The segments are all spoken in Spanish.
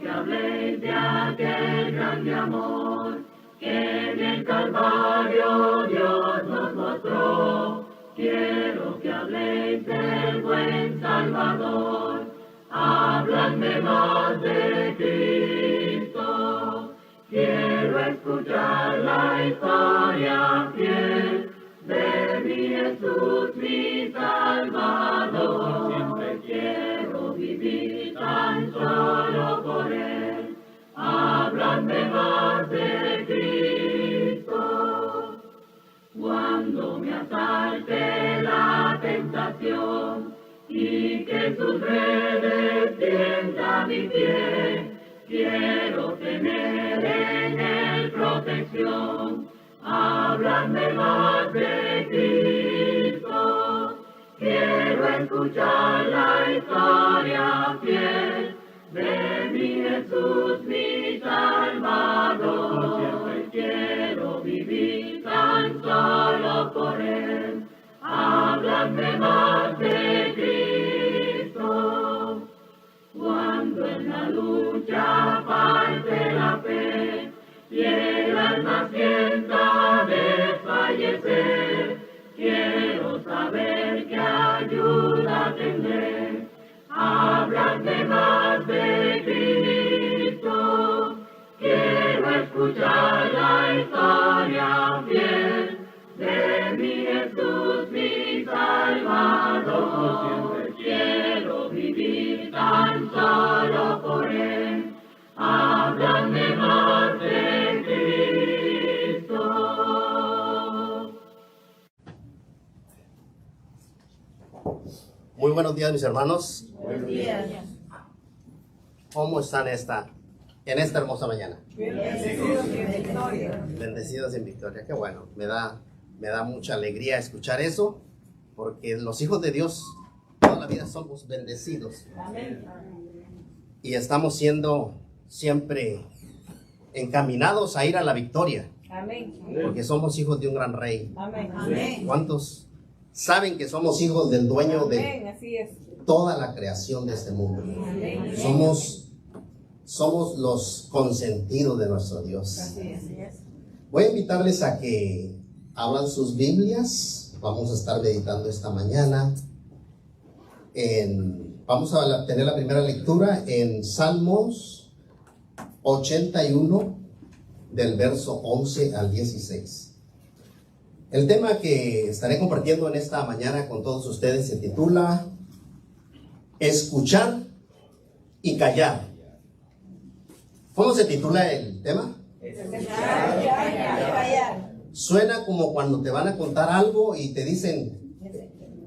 que habléis de aquel grande amor que en el Calvario Dios nos mostró. Quiero que habléis del buen Salvador. Hábladme más de Cristo. Quiero escuchar la historia fiel de mi Jesús, mi Salvador. Siempre quiero vivir tan solo por Él. Hábladme más de Cristo. Cuando me asalte la tentación y que sus redes tienda mi pie, quiero tener en Él protección. Háblame más de Cristo. Quiero escuchar la historia fiel de mi Jesús, mi Salvador. Siempre quiero vivir tan solo por Él. Háblame más de Cristo. Cuando en la lucha falte la fe y el alma sienta desfallecer, quiero saber qué ayuda tendré. Háblame más de Cristo. Quiero escuchar la historia fiel de mi Jesús, mi Salvador. Siempre quiero vivir tan solo por Él. Háblame más de Cristo. Muy buenos días, mis hermanos. Buenos días. ¿Cómo están en esta hermosa mañana? Bendecidos en victoria. Bendecidos en victoria. Qué bueno. Me da mucha alegría escuchar eso, porque los hijos de Dios toda la vida somos bendecidos. Amén. Y estamos siendo siempre encaminados a ir a la victoria. Amén. Porque somos hijos de un gran rey. Amén. Amén. ¿Cuántos saben que somos hijos del dueño de Amén. Así es. toda la creación de este mundo? Amén. Somos los consentidos de nuestro Dios. Así es. Voy a invitarles a que abran sus Biblias. Vamos a estar meditando esta mañana. Vamos a tener la primera lectura en Salmos 81, del verso 11 al 16. El tema que estaré compartiendo en esta mañana con todos ustedes se titula Escuchar y callar. ¿Cómo se titula el tema? Escuchar y callar. Suena como cuando te van a contar algo y te dicen,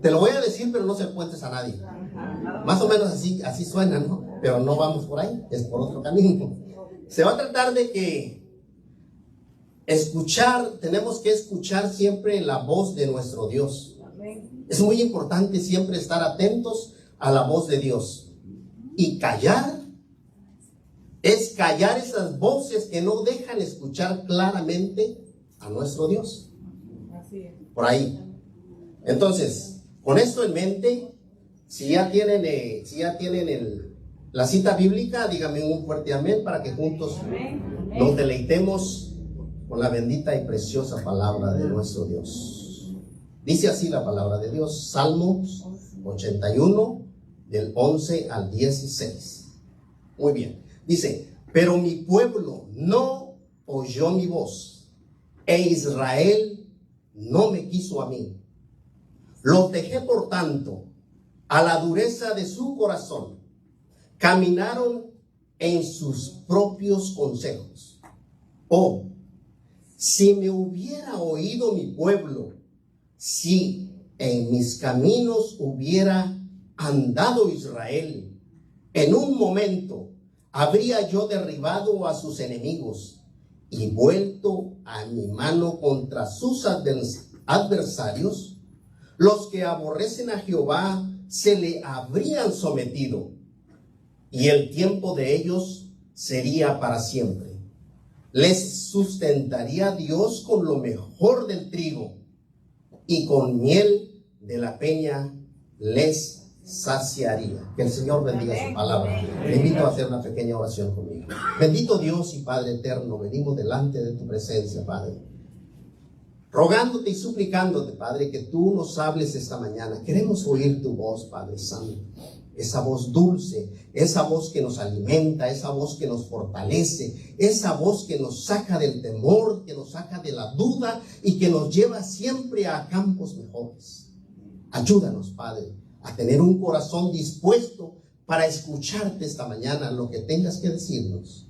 te lo voy a decir, pero no se lo cuentes a nadie. Más o menos así suena, ¿no? Pero no vamos por ahí, es por otro camino. Se va a tratar de que tenemos que escuchar siempre la voz de nuestro Dios. Es muy importante siempre estar atentos a la voz de Dios. Y callar es callar esas voces que no dejan escuchar claramente a nuestro Dios. Por ahí. Entonces, con esto en mente, si ya tienen la cita bíblica, díganme un fuerte amén para que juntos nos deleitemos con la bendita y preciosa palabra de nuestro Dios. Dice así la palabra de Dios, Salmos 81, del 11 al 16. Muy bien. Dice, pero mi pueblo no oyó mi voz, e Israel no me quiso a mí. Los dejé, por tanto, a la dureza de su corazón. Caminaron en sus propios consejos. Oh, si me hubiera oído mi pueblo, si en mis caminos hubiera andado Israel, en un momento habría yo derribado a sus enemigos y vuelto a mi mano contra sus adversarios. Los que aborrecen a Jehová se le habrían sometido, y el tiempo de ellos sería para siempre. Les sustentaría Dios con lo mejor del trigo, y con miel de la peña les saciaría. Que el Señor bendiga su palabra. Le invito a hacer una pequeña oración conmigo. Bendito Dios y Padre eterno, venimos delante de tu presencia, Padre, rogándote y suplicándote, Padre, que tú nos hables esta mañana. Queremos oír tu voz, Padre Santo. Esa voz dulce, esa voz que nos alimenta, esa voz que nos fortalece, esa voz que nos saca del temor, que nos saca de la duda y que nos lleva siempre a campos mejores. Ayúdanos, Padre, a tener un corazón dispuesto para escucharte esta mañana lo que tengas que decirnos.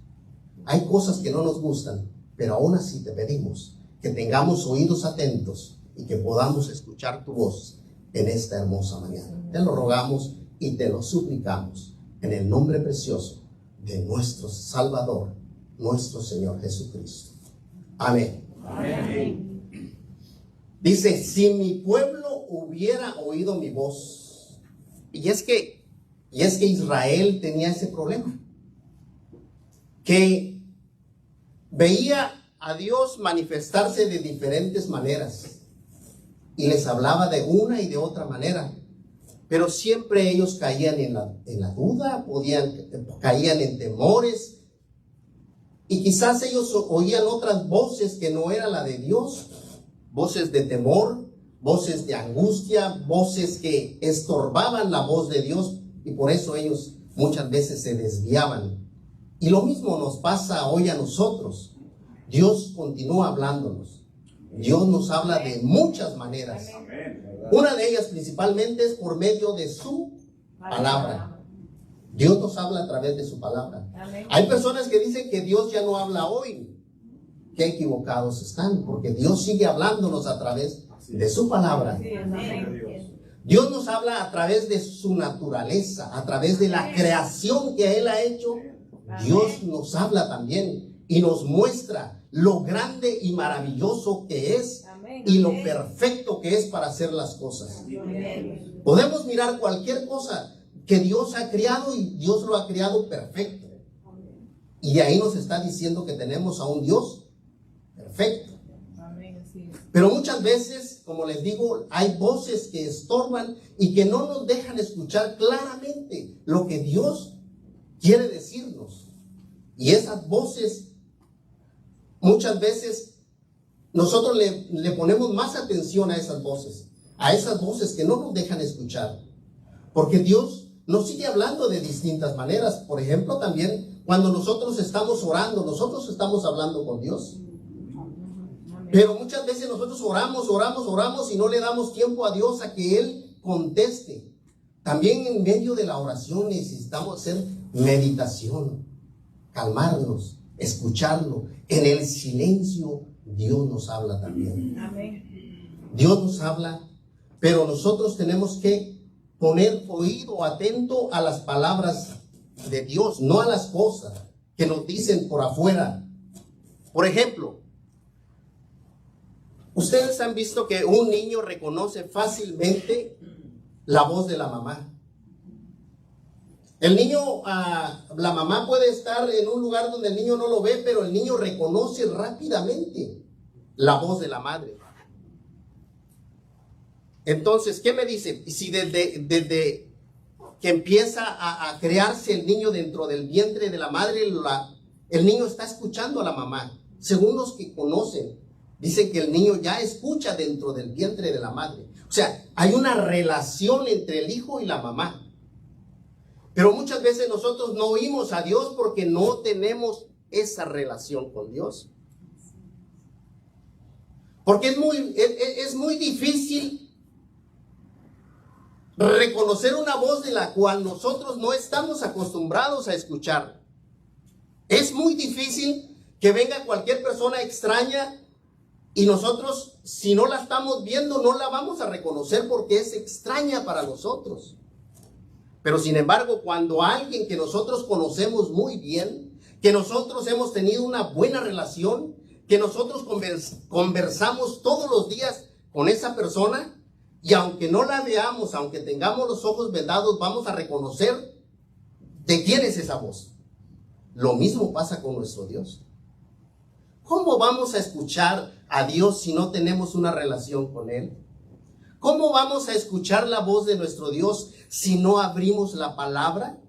Hay cosas que no nos gustan, pero aún así te pedimos que tengamos oídos atentos y que podamos escuchar tu voz en esta hermosa mañana. Te lo rogamos y te lo suplicamos en el nombre precioso de nuestro Salvador, nuestro Señor Jesucristo. Amén. Amén. Dice, si mi pueblo hubiera oído mi voz. Y es que Israel tenía ese problema, que veía a Dios manifestarse de diferentes maneras y les hablaba de una y de otra manera. Pero siempre ellos caían en la duda, caían en temores. Y quizás ellos oían otras voces que no era la de Dios. Voces de temor, voces de angustia, voces que estorbaban la voz de Dios. Y por eso ellos muchas veces se desviaban. Y lo mismo nos pasa hoy a nosotros. Dios continúa hablándonos. Dios nos habla de muchas maneras. Una de ellas principalmente es por medio de su palabra. Dios nos habla a través de su palabra. Hay personas que dicen que Dios ya no habla hoy. Qué equivocados están, porque Dios sigue hablándonos a través de su palabra. Dios nos habla a través de su naturaleza, a través de la creación que Él ha hecho. Dios nos habla también y nos muestra lo grande y maravilloso que es y lo perfecto que es para hacer las cosas. Podemos mirar cualquier cosa que Dios ha creado y Dios lo ha creado perfecto. Y ahí nos está diciendo que tenemos a un Dios perfecto. Pero muchas veces, como les digo, hay voces que estorban y que no nos dejan escuchar claramente lo que Dios quiere decirnos. Y esas voces, muchas veces, nosotros le ponemos más atención a esas voces que no nos dejan escuchar. Porque Dios nos sigue hablando de distintas maneras. Por ejemplo, también cuando nosotros estamos orando, nosotros estamos hablando con Dios. Pero muchas veces nosotros oramos y no le damos tiempo a Dios a que Él conteste. También en medio de la oración necesitamos hacer meditación, calmarnos, escucharlo. En el silencio Dios nos habla también. Dios nos habla, pero nosotros tenemos que poner oído atento a las palabras de Dios, no a las cosas que nos dicen por afuera. Por ejemplo, ustedes han visto que un niño reconoce fácilmente la voz de la mamá. El niño, la mamá puede estar en un lugar donde el niño no lo ve, pero el niño reconoce rápidamente la voz de la madre. Entonces, ¿qué me dice? Si desde que empieza a crearse el niño dentro del vientre de la madre, el niño está escuchando a la mamá. Según los que conocen, dicen que el niño ya escucha dentro del vientre de la madre. O sea, hay una relación entre el hijo y la mamá. Pero muchas veces nosotros no oímos a Dios porque no tenemos esa relación con Dios. Porque es muy difícil reconocer una voz de la cual nosotros no estamos acostumbrados a escuchar. Es muy difícil que venga cualquier persona extraña y nosotros, si no la estamos viendo, no la vamos a reconocer porque es extraña para nosotros. Pero sin embargo, cuando alguien que nosotros conocemos muy bien, que nosotros hemos tenido una buena relación, que nosotros conversamos todos los días con esa persona, y aunque no la veamos, aunque tengamos los ojos vendados, vamos a reconocer de quién es esa voz. Lo mismo pasa con nuestro Dios. ¿Cómo vamos a escuchar a Dios si no tenemos una relación con Él? ¿Cómo vamos a escuchar la voz de nuestro Dios si no abrimos la palabra?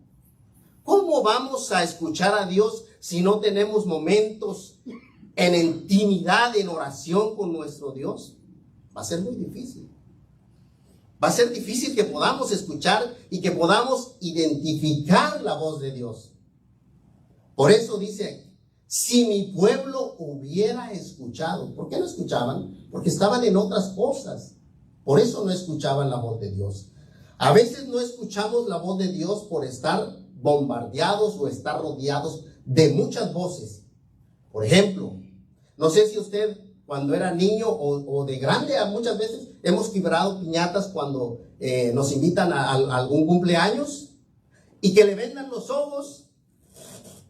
¿Cómo vamos a escuchar a Dios si no tenemos momentos en intimidad, en oración con nuestro Dios? Va a ser muy difícil. Va a ser difícil que podamos escuchar y que podamos identificar la voz de Dios. Por eso dice, si mi pueblo hubiera escuchado. ¿Por qué no escuchaban? Porque estaban en otras cosas. Por eso no escuchaban la voz de Dios. A veces no escuchamos la voz de Dios por estar bombardeados o estar rodeados de muchas voces. Por ejemplo, no sé si usted cuando era niño o de grande, muchas veces hemos quebrado piñatas cuando nos invitan a algún cumpleaños y que le vendan los ojos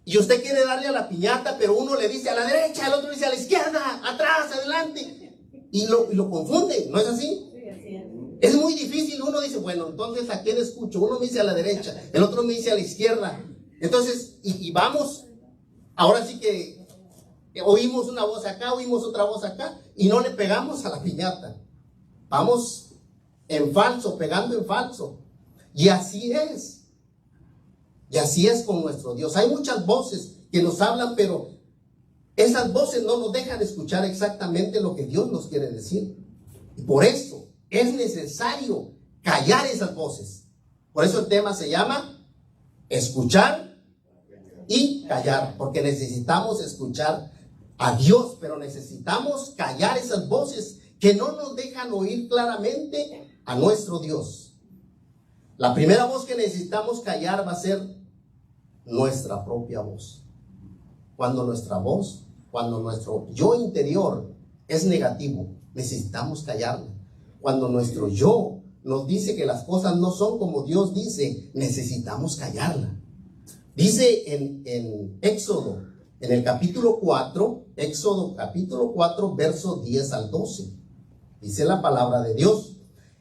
y usted quiere darle a la piñata, pero uno le dice a la derecha, el otro dice a la izquierda, atrás, adelante, y lo confunde, ¿no es así? Sí, así es. Es muy difícil, uno dice, bueno, entonces ¿a quién escucho? Uno me dice a la derecha, el otro me dice a la izquierda. Entonces, y vamos, ahora sí que oímos una voz acá, oímos otra voz acá, y no le pegamos a la piñata. Vamos en falso, pegando en falso. Y así es. Y así es con nuestro Dios. Hay muchas voces que nos hablan, pero esas voces no nos dejan escuchar exactamente lo que Dios nos quiere decir. Y por eso es necesario callar esas voces. Por eso el tema se llama escuchar y callar, porque necesitamos escuchar a Dios, pero necesitamos callar esas voces que no nos dejan oír claramente a nuestro Dios. La primera voz que necesitamos callar va a ser nuestra propia voz. Cuando nuestro yo interior es negativo, necesitamos callarlo. Cuando nuestro yo nos dice que las cosas no son como Dios dice, necesitamos callarla. Dice en Éxodo, en el capítulo 4, Éxodo capítulo 4, versos 10 al 12. Dice la palabra de Dios.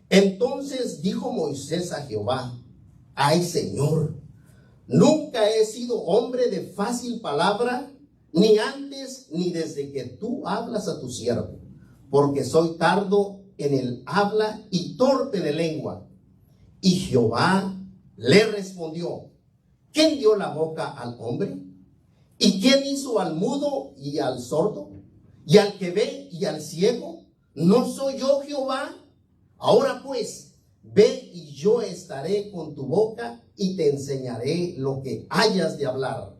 Entonces dijo Moisés a Jehová, ay Señor, nunca he sido hombre de fácil palabra, ni antes ni desde que tú hablas a tu siervo, porque soy tardo en el habla y torpe de lengua. Y Jehová le respondió, ¿quién dio la boca al hombre? ¿Y quién hizo al mudo y al sordo? ¿Y al que ve y al ciego? ¿No soy yo Jehová? Ahora pues, ve y yo estaré con tu boca y te enseñaré lo que hayas de hablar.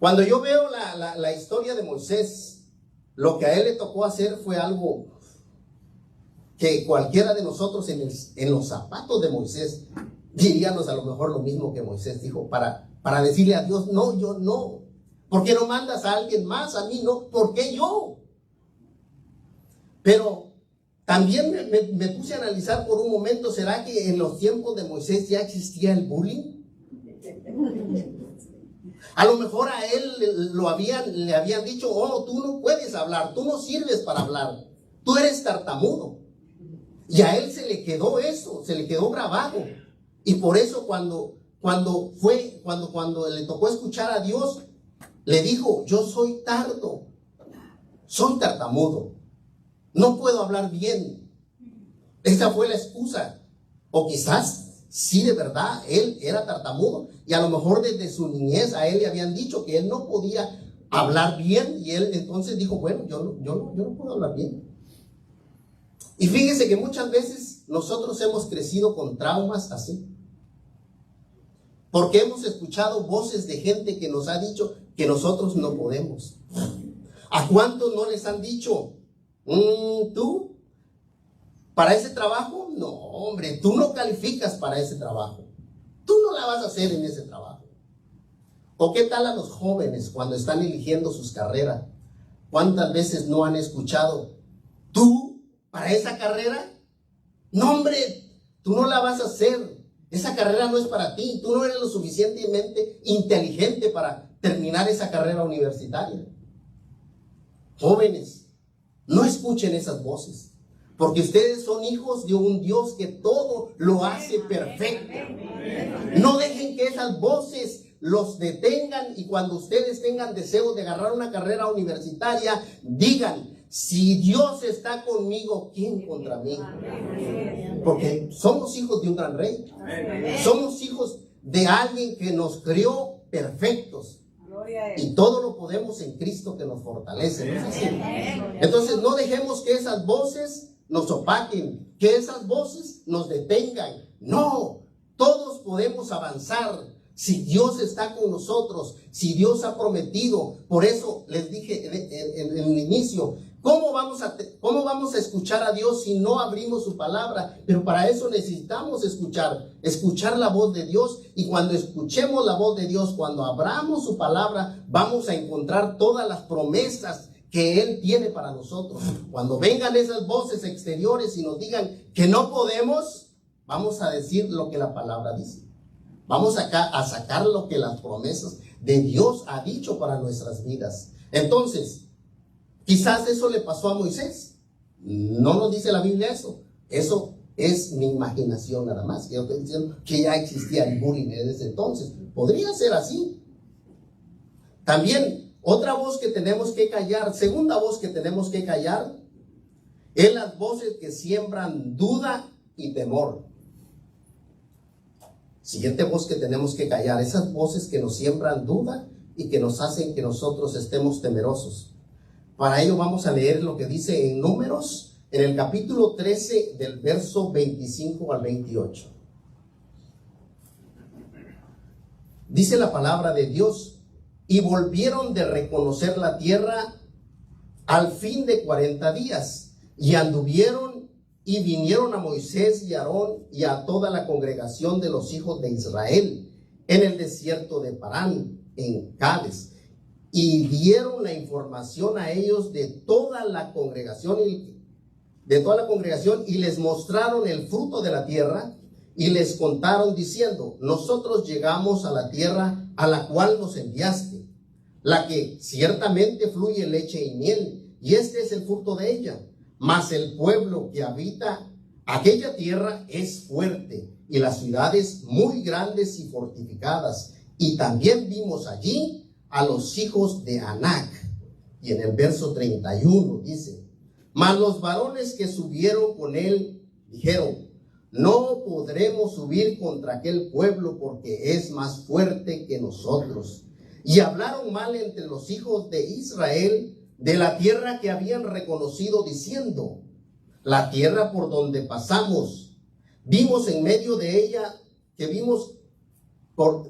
Cuando yo veo la historia de Moisés, lo que a él le tocó hacer fue algo que cualquiera de nosotros en los zapatos de Moisés diríamos a lo mejor lo mismo que Moisés dijo para decirle a Dios, no, yo no. ¿Por qué no mandas a alguien más? A mí no. ¿Por qué yo? Pero también me puse a analizar por un momento, ¿será que en los tiempos de Moisés ya existía el bullying? A lo mejor a él le habían dicho, oh, tú no puedes hablar, tú no sirves para hablar, tú eres tartamudo. Y a él se le quedó eso, se le quedó grabado. Y por eso cuando le tocó escuchar a Dios, le dijo, yo soy tardo, soy tartamudo, no puedo hablar bien. Esa fue la excusa. O quizás sí, de verdad, él era tartamudo. Y a lo mejor desde su niñez a él le habían dicho que él no podía hablar bien. Y él entonces dijo, bueno, yo no puedo hablar bien. Y fíjese que muchas veces nosotros hemos crecido con traumas así. Porque hemos escuchado voces de gente que nos ha dicho que nosotros no podemos. ¿A cuántos no les han dicho, tú, para ese trabajo? No, hombre, tú no calificas para ese trabajo. Tú no la vas a hacer en ese trabajo. ¿O qué tal a los jóvenes cuando están eligiendo sus carreras? ¿Cuántas veces no han escuchado, tú, para esa carrera? No, hombre, tú no la vas a hacer. Esa carrera no es para ti. Tú no eres lo suficientemente inteligente para terminar esa carrera universitaria. Jóvenes, no escuchen esas voces, porque ustedes son hijos de un Dios que todo lo hace perfecto. No dejen que esas voces los detengan y cuando ustedes tengan deseo de agarrar una carrera universitaria, digan, si Dios está conmigo, ¿quién contra mí? Porque somos hijos de un gran rey. Somos hijos de alguien que nos creó perfectos. Y todo lo podemos en Cristo que nos fortalece, ¿no es así? Entonces no dejemos que esas voces nos opaquen, que esas voces nos detengan. No, todos podemos avanzar si Dios está con nosotros, si Dios ha prometido. Por eso les dije en el inicio, ¿cómo vamos a escuchar a Dios si no abrimos su palabra? Pero para eso necesitamos escuchar la voz de Dios. Y cuando escuchemos la voz de Dios, cuando abramos su palabra, vamos a encontrar todas las promesas que Él tiene para nosotros. Cuando vengan esas voces exteriores y nos digan que no podemos, vamos a decir lo que la palabra dice. Vamos acá a sacar lo que las promesas de Dios ha dicho para nuestras vidas. Entonces, quizás eso le pasó a Moisés. No nos dice la Biblia eso. Eso es mi imaginación nada más. Yo estoy diciendo que ya existía el bullying en ese entonces. Podría ser así. También, otra voz que tenemos que callar, segunda voz que tenemos que callar, es las voces que siembran duda y temor. Siguiente voz que tenemos que callar, esas voces que nos siembran duda y que nos hacen que nosotros estemos temerosos. Para ello vamos a leer lo que dice en Números, en el capítulo 13, del verso 25 al 28. Dice la palabra de Dios: y volvieron de reconocer la tierra al fin de 40 días, y anduvieron y vinieron a Moisés y a Aarón y a toda la congregación de los hijos de Israel en el desierto de Parán, en Cades. Y dieron la información a ellos de toda la congregación y les mostraron el fruto de la tierra y les contaron diciendo: nosotros llegamos a la tierra a la cual nos enviaste, la que ciertamente fluye leche y miel, y este es el fruto de ella. Mas el pueblo que habita aquella tierra es fuerte, y las ciudades muy grandes y fortificadas. Y también vimos allí a los hijos de Anac. Y en el verso 31 dice: mas los varones que subieron con él dijeron: no podremos subir contra aquel pueblo, porque es más fuerte que nosotros. Y hablaron mal entre los hijos de Israel de la tierra que habían reconocido, diciendo: la tierra por donde pasamos, vimos en medio de ella,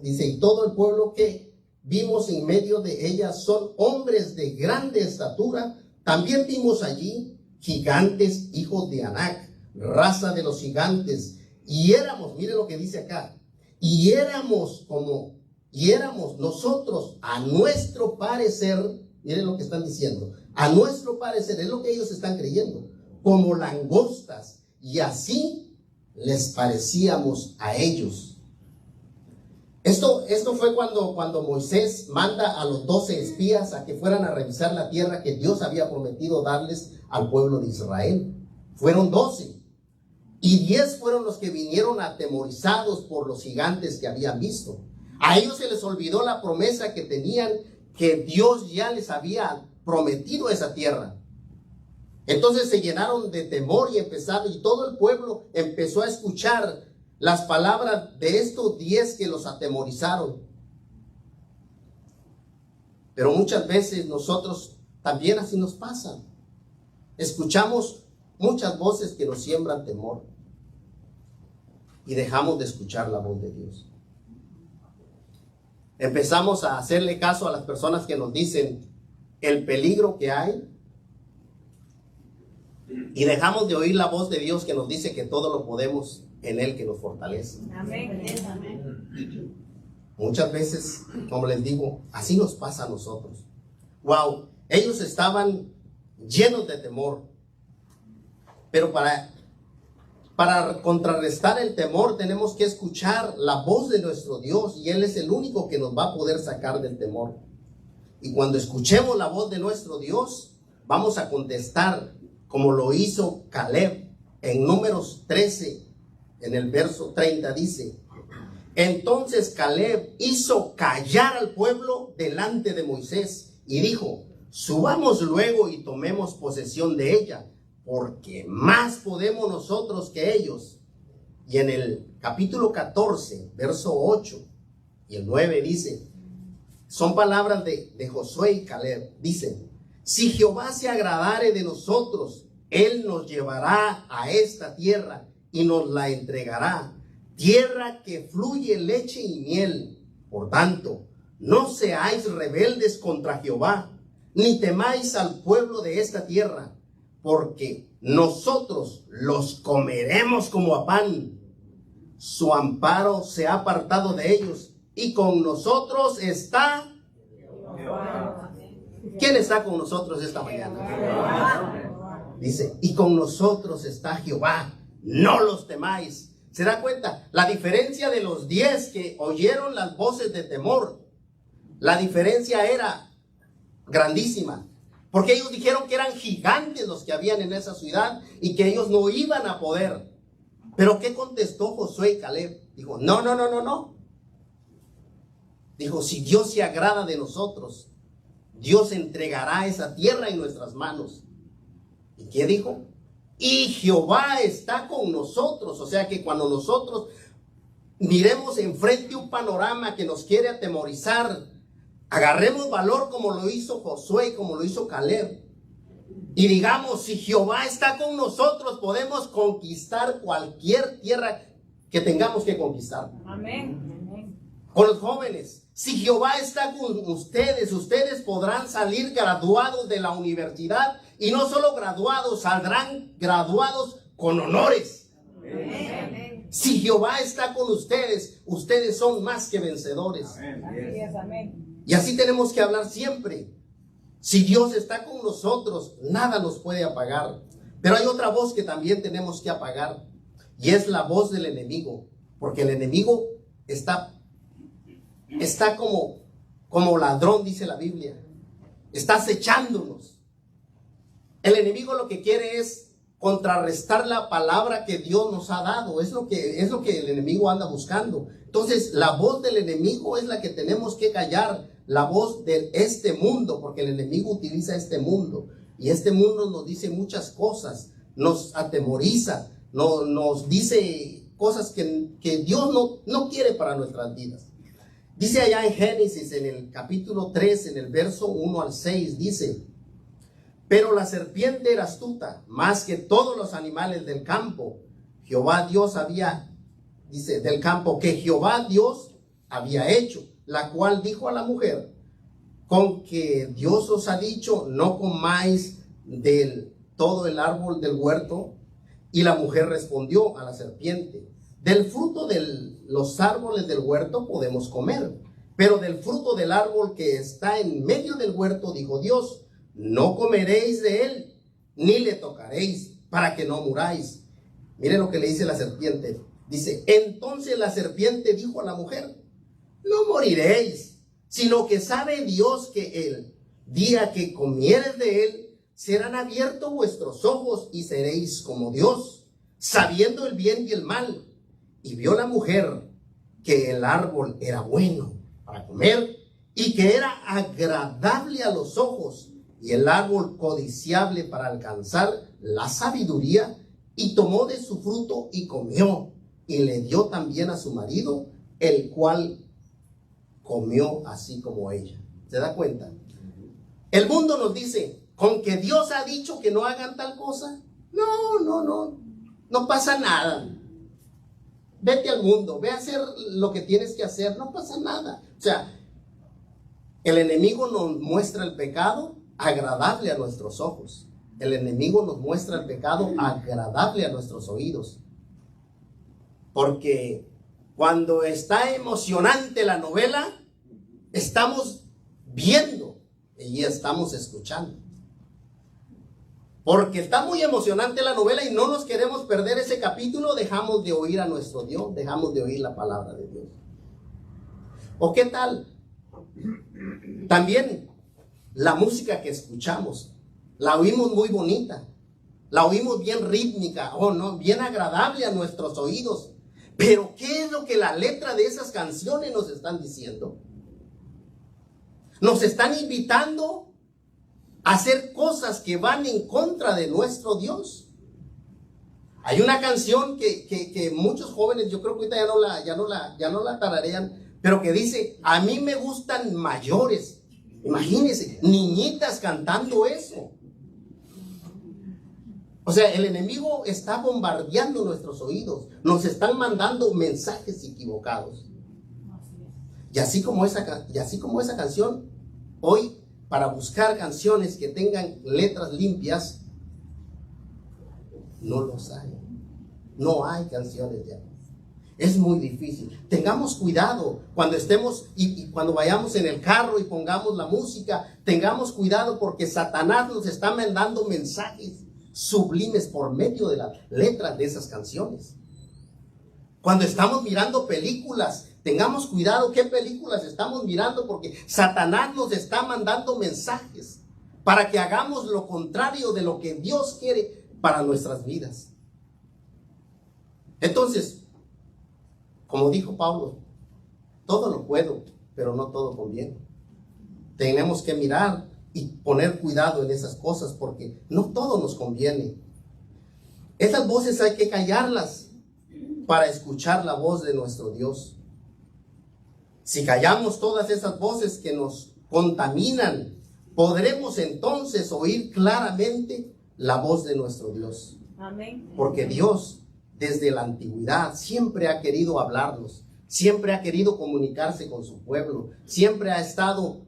dice, y todo el pueblo que vimos en medio de ella son hombres de grande estatura. También vimos allí gigantes, hijos de Anac, raza de los gigantes. Y éramos, mire lo que dice acá, y éramos nosotros, a nuestro parecer, miren lo que están diciendo, a nuestro parecer, es lo que ellos están creyendo, como langostas, y así les parecíamos a ellos. Esto fue cuando Moisés manda a los 12 espías a que fueran a revisar la tierra que Dios había prometido darles al pueblo de Israel. Fueron 12. Y 10 fueron los que vinieron atemorizados por los gigantes que habían visto. A ellos se les olvidó la promesa que tenían, que Dios ya les había prometido esa tierra. Entonces se llenaron de temor y todo el pueblo empezó a escuchar las palabras de estos 10 que los atemorizaron. Pero muchas veces nosotros también así nos pasa. Escuchamos muchas voces que nos siembran temor y dejamos de escuchar la voz de Dios. Empezamos a hacerle caso a las personas que nos dicen el peligro que hay y dejamos de oír la voz de Dios que nos dice que todo lo podemos en Él que nos fortalece. Amén. Muchas veces, como les digo, así nos pasa a nosotros. Wow, ellos estaban llenos de temor, pero para contrarrestar el temor tenemos que escuchar la voz de nuestro Dios, y Él es el único que nos va a poder sacar del temor. Y cuando escuchemos la voz de nuestro Dios, vamos a contestar como lo hizo Caleb en Números 13, en el verso 30 dice: entonces Caleb hizo callar al pueblo delante de Moisés y dijo: subamos luego y tomemos posesión de ella, porque más podemos nosotros que ellos. Y en el capítulo 14, verso 8 y el 9 dice, son palabras de Josué y Caleb. Dice, si Jehová se agradare de nosotros, Él nos llevará a esta tierra y nos la entregará, tierra que fluye leche y miel. Por tanto, no seáis rebeldes contra Jehová, ni temáis al pueblo de esta tierra, porque nosotros los comeremos como a pan. Su amparo se ha apartado de ellos, y con nosotros está Jehová. ¿Quién está con nosotros esta mañana? Dice, y con nosotros está Jehová, no los temáis. ¿Se da cuenta? La diferencia de los 10 que oyeron las voces de temor, la diferencia era grandísima, porque ellos dijeron que eran gigantes los que habían en esa ciudad y que ellos no iban a poder. Pero ¿qué contestó Josué y Caleb? Dijo, no. Dijo, si Dios se agrada de nosotros, Dios entregará esa tierra en nuestras manos. ¿Y qué dijo? Y Jehová está con nosotros. O sea que cuando nosotros miremos enfrente un panorama que nos quiere atemorizar, agarremos valor como lo hizo Josué y como lo hizo Caleb. Y digamos, si Jehová está con nosotros, podemos conquistar cualquier tierra que tengamos que conquistar. Amén. Con los jóvenes, si Jehová está con ustedes, ustedes podrán salir graduados de la universidad. Y no solo graduados, saldrán graduados con honores. Amén. Si Jehová está con ustedes, ustedes son más que vencedores. Amén. Y así tenemos que hablar siempre. Si Dios está con nosotros, nada nos puede apagar. Pero hay otra voz que también tenemos que apagar, y es la voz del enemigo. Porque el enemigo está como ladrón, dice la Biblia. Está acechándonos. El enemigo lo que quiere es contrarrestar la palabra que Dios nos ha dado. Es lo que el enemigo anda buscando. Entonces, la voz del enemigo es la que tenemos que callar. La voz de este mundo, porque el enemigo utiliza este mundo. Y este mundo nos dice muchas cosas. Nos atemoriza. Nos dice cosas que Dios no quiere para nuestras vidas. Dice allá en Génesis, en el capítulo 3, en el verso 1 al 6, dice, pero la serpiente era astuta, más que todos los animales del campo. Jehová Dios dice, del campo, que Jehová Dios había hecho, la cual dijo a la mujer, con que Dios os ha dicho, no comáis del todo el árbol del huerto. Y la mujer respondió a la serpiente, del fruto de los árboles del huerto podemos comer, pero del fruto del árbol que está en medio del huerto, dijo Dios, no comeréis de él, ni le tocaréis, para que no muráis. Mire lo que le dice la serpiente. Dice, entonces la serpiente dijo a la mujer, no moriréis, sino que sabe Dios que el día que comieres de él, serán abiertos vuestros ojos y seréis como Dios, sabiendo el bien y el mal. Y vio la mujer que el árbol era bueno para comer y que era agradable a los ojos, y el árbol codiciable para alcanzar la sabiduría, y tomó de su fruto y comió, y le dio también a su marido, el cual comió así como ella. ¿Se da cuenta? El mundo nos dice, con que Dios ha dicho que no hagan tal cosa, no pasa nada. Vete al mundo, ve a hacer lo que tienes que hacer, no pasa nada. O sea, el enemigo nos muestra el pecado agradable a nuestros ojos. El enemigo nos muestra el pecado agradable a nuestros oídos. Porque cuando está emocionante la novela, estamos viendo y estamos escuchando. Porque está muy emocionante la novela y no nos queremos perder ese capítulo, dejamos de oír a nuestro Dios, dejamos de oír la palabra de Dios. ¿O qué tal? También la música que escuchamos, la oímos muy bonita, la oímos bien rítmica, bien agradable a nuestros oídos. Pero ¿qué es lo que la letra de esas canciones nos están diciendo? Nos están invitando hacer cosas que van en contra de nuestro Dios. Hay una canción que muchos jóvenes, yo creo que ahorita ya no la tararean, pero que dice: a mí me gustan mayores. Imagínense, niñitas cantando eso. O sea, el enemigo está bombardeando nuestros oídos, nos están mandando mensajes equivocados. Y así como esa canción, hoy, para buscar canciones que tengan letras limpias, no los hay. No hay canciones ya. Es muy difícil. Tengamos cuidado cuando estemos y cuando vayamos en el carro y pongamos la música. Tengamos cuidado porque Satanás nos está mandando mensajes sublimes por medio de las letras de esas canciones. Cuando estamos mirando películas, tengamos cuidado qué películas estamos mirando, porque Satanás nos está mandando mensajes para que hagamos lo contrario de lo que Dios quiere para nuestras vidas. Entonces, como dijo Pablo, todo lo puedo, pero no todo conviene. Tenemos que mirar y poner cuidado en esas cosas, porque no todo nos conviene. Esas voces hay que callarlas para escuchar la voz de nuestro Dios. Si callamos todas esas voces que nos contaminan, podremos entonces oír claramente la voz de nuestro Dios. Amén. Porque Dios, desde la antigüedad, siempre ha querido hablarnos, siempre ha querido comunicarse con su pueblo, siempre ha estado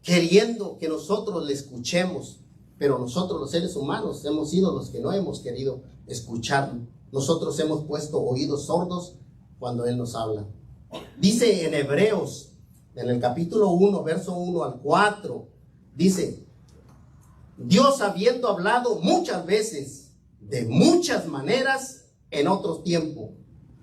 queriendo que nosotros le escuchemos, pero nosotros los seres humanos hemos sido los que no hemos querido escucharlo. Nosotros hemos puesto oídos sordos cuando Él nos habla. Dice en Hebreos, en el capítulo 1, verso 1 al 4, dice: Dios, habiendo hablado muchas veces, de muchas maneras, en otro tiempo,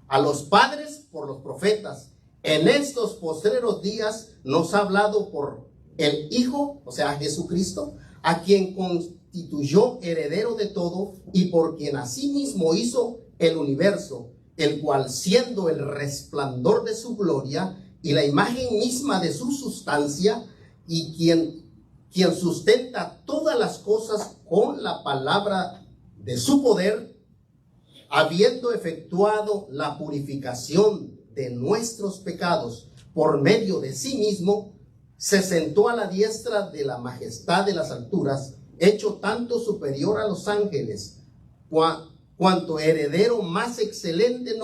a los padres por los profetas, en estos postreros días nos ha hablado por el Hijo, o sea, Jesucristo, a quien constituyó heredero de todo y por quien asimismo hizo el universo, el cual, siendo el resplandor de su gloria y la imagen misma de su sustancia, y quien sustenta todas las cosas con la palabra de su poder, habiendo efectuado la purificación de nuestros pecados por medio de sí mismo, se sentó a la diestra de la majestad de las alturas, hecho tanto superior a los ángeles, cuanto heredó más excelente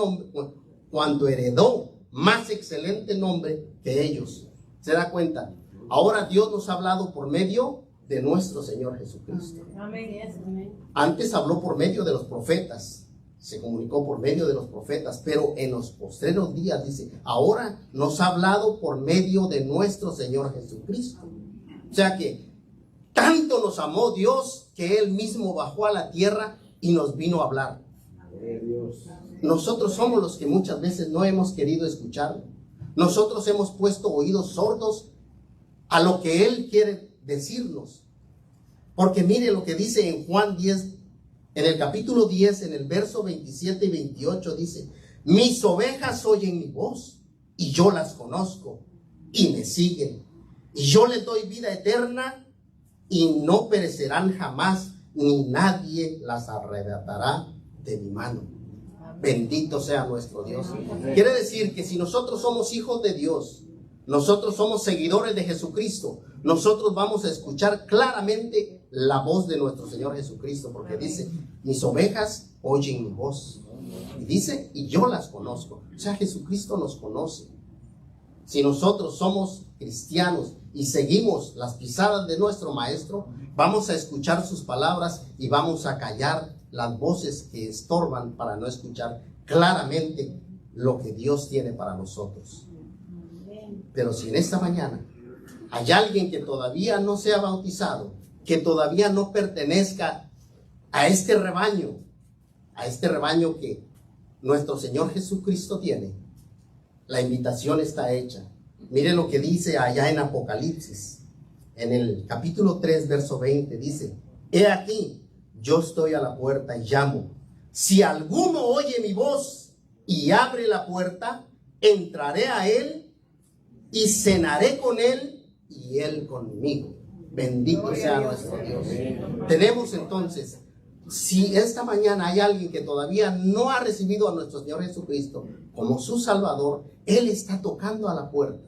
nombre que ellos. ¿Se da cuenta? Ahora Dios nos ha hablado por medio de nuestro Señor Jesucristo. Amén. Antes habló por medio de los profetas, se comunicó por medio de los profetas, pero en los postreros días, dice, ahora nos ha hablado por medio de nuestro Señor Jesucristo. O sea que tanto nos amó Dios que Él mismo bajó a la tierra y nos vino a hablar. Nosotros somos los que muchas veces no hemos querido escucharlo. Nosotros hemos puesto oídos sordos a lo que Él quiere decirnos. Porque mire lo que dice en Juan 10, en el capítulo 10, en el verso 27 y 28, dice: mis ovejas oyen mi voz, y yo las conozco, y me siguen. Y yo les doy vida eterna, y no perecerán jamás, ni nadie las arrebatará de mi mano. Bendito sea nuestro Dios. Quiere decir que si nosotros somos hijos de Dios, nosotros somos seguidores de Jesucristo, nosotros vamos a escuchar claramente la voz de nuestro Señor Jesucristo, porque dice: mis ovejas oyen mi voz. Y dice: y yo las conozco. O sea, Jesucristo nos conoce. Si nosotros somos cristianos y seguimos las pisadas de nuestro Maestro, vamos a escuchar sus palabras y vamos a callar las voces que estorban para no escuchar claramente lo que Dios tiene para nosotros. Pero si en esta mañana hay alguien que todavía no se ha bautizado, que todavía no pertenezca a este rebaño que nuestro Señor Jesucristo tiene, la invitación está hecha. Mire lo que dice allá en Apocalipsis, en el capítulo 3, verso 20, dice: he aquí, yo estoy a la puerta y llamo. Si alguno oye mi voz y abre la puerta, entraré a él y cenaré con él y él conmigo. Bendito sea nuestro Dios. Tenemos entonces, si esta mañana hay alguien que todavía no ha recibido a nuestro Señor Jesucristo como su Salvador, Él está tocando a la puerta.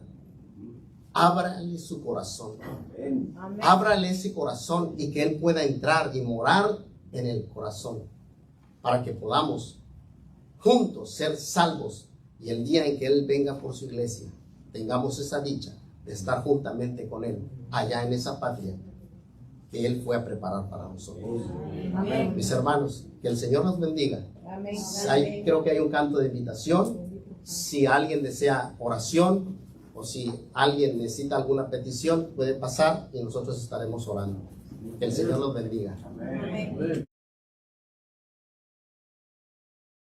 Ábrale su corazón. Ábrale ese corazón y que Él pueda entrar y morar en el corazón para que podamos juntos ser salvos y el día en que Él venga por su iglesia tengamos esa dicha de estar juntamente con Él allá en esa patria que Él fue a preparar para nosotros. Amén. Mis hermanos, que el Señor nos bendiga. Amén. Creo que hay un canto de invitación. Si alguien desea oración o si alguien necesita alguna petición, puede pasar y nosotros estaremos orando. Que el Señor nos bendiga. Amén.